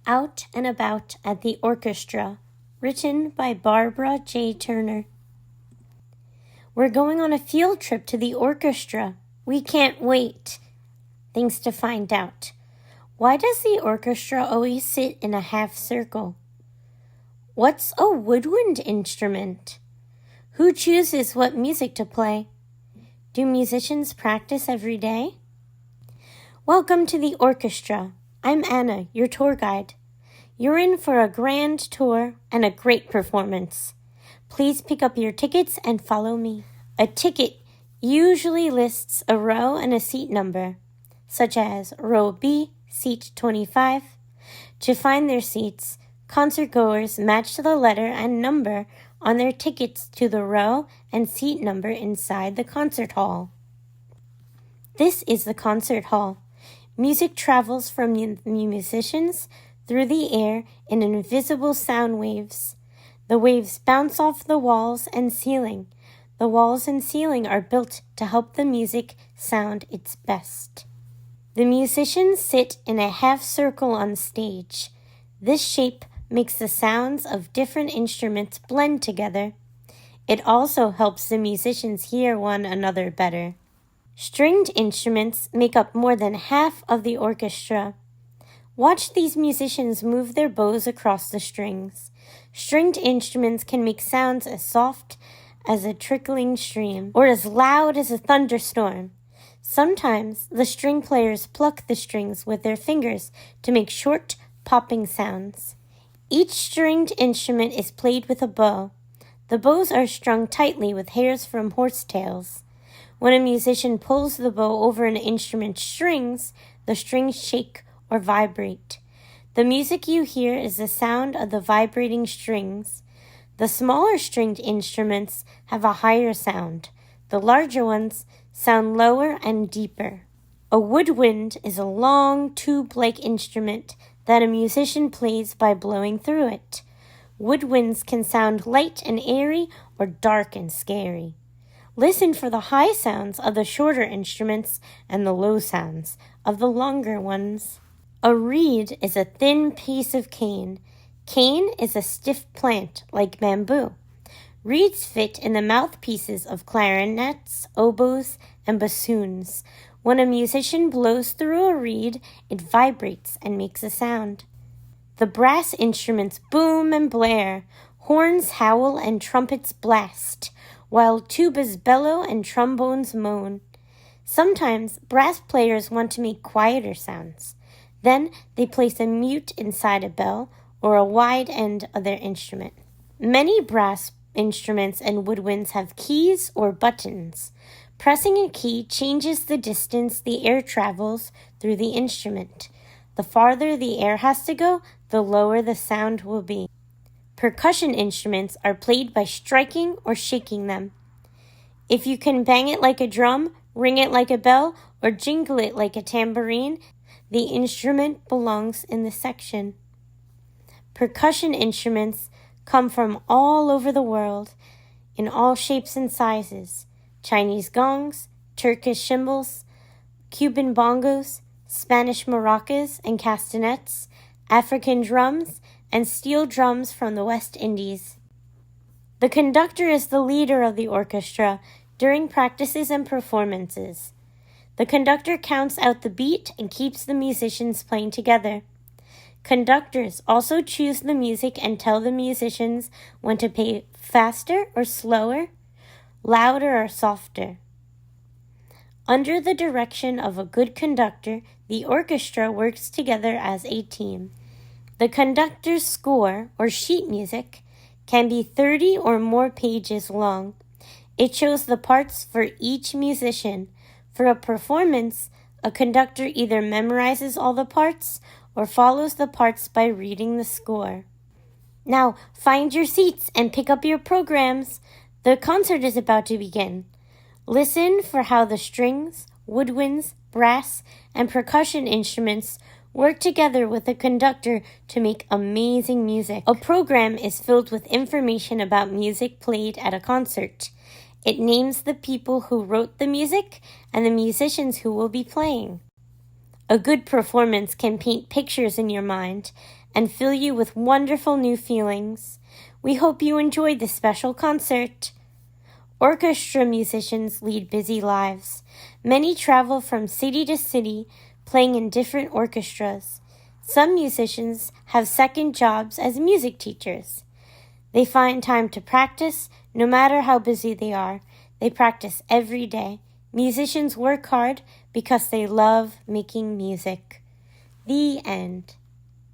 Out and About at the Orchestra, written by Barbara J. Turner. We're going on a field trip to the orchestra. We can't wait. Things to find out. Why does the orchestra always sit in a half circle? What's a woodwind instrument? Who chooses what music to play? Do musicians practice every day? Welcome to the orchestra. I'm Anna, your tour guide. You're in for a grand tour and a great performance. Please pick up your tickets and follow me. A ticket usually lists a row and a seat number, such as row B, seat 25. To find their seats, concertgoers match the letter and number on their tickets to the row and seat number inside the concert hall. This is the concert hall. Music travels from musicians through the air in invisible sound waves. The waves bounce off the walls and ceiling. The walls and ceiling are built to help the music sound its best. The musicians sit in a half circle on stage. This shape makes the sounds of different instruments blend together. It also helps the musicians hear one another better. Stringed instruments make up more than half of the orchestra. Watch these musicians move their bows across the strings. Stringed instruments can make sounds as soft as a trickling stream or as loud as a thunderstorm. Sometimes the string players pluck the strings with their fingers to make short, popping sounds. Each stringed instrument is played with a bow. The bows are strung tightly with hairs from horsetails. When a musician pulls the bow over an instrument's strings, the strings shake or vibrate. The music you hear is the sound of the vibrating strings. The smaller stringed instruments have a higher sound. The larger ones sound lower and deeper. A woodwind is a long tube-like instrument that a musician plays by blowing through it. Woodwinds can sound light and airy or dark and scary. Listen for the high sounds of the shorter instruments and the low sounds of the longer ones. A reed is a thin piece of cane. Cane is a stiff plant like bamboo. Reeds fit in the mouthpieces of clarinets, oboes, and bassoons. When a musician blows through a reed, it vibrates and makes a sound. The brass instruments boom and blare. Horns howl and trumpets blast, while tubas bellow and trombones moan. Sometimes brass players want to make quieter sounds. Then they place a mute inside a bell or a wide end of their instrument. Many brass instruments and woodwinds have keys or buttons. Pressing a key changes the distance the air travels through the instrument. The farther the air has to go, the lower the sound will be. Percussion instruments are played by striking or shaking them. If you can bang it like a drum, ring it like a bell, or jingle it like a tambourine, the instrument belongs in this section. Percussion instruments come from all over the world, in all shapes and sizes. Chinese gongs, Turkish cymbals, Cuban bongos, Spanish maracas and castanets, African drums, and steel drums from the West Indies. The conductor is the leader of the orchestra during practices and performances. The conductor counts out the beat and keeps the musicians playing together. Conductors also choose the music and tell the musicians when to play faster or slower, louder or softer. Under the direction of a good conductor, the orchestra works together as a team. The conductor's score, or sheet music, can be 30 or more pages long. It shows the parts for each musician. For a performance, a conductor either memorizes all the parts or follows the parts by reading the score. Now, find your seats and pick up your programs. The concert is about to begin. Listen for how the strings, woodwinds, brass, and percussion instruments work together with the conductor to make amazing music. A program is filled with information about music played at a concert. It names the people who wrote the music and the musicians who will be playing. A good performance can paint pictures in your mind and fill you with wonderful new feelings. We hope you enjoyed this special concert. Orchestra musicians lead busy lives. Many travel from city to city, playing in different orchestras. Some musicians have second jobs as music teachers. They find time to practice, no matter how busy they are. They practice every day. Musicians work hard because they love making music. The end.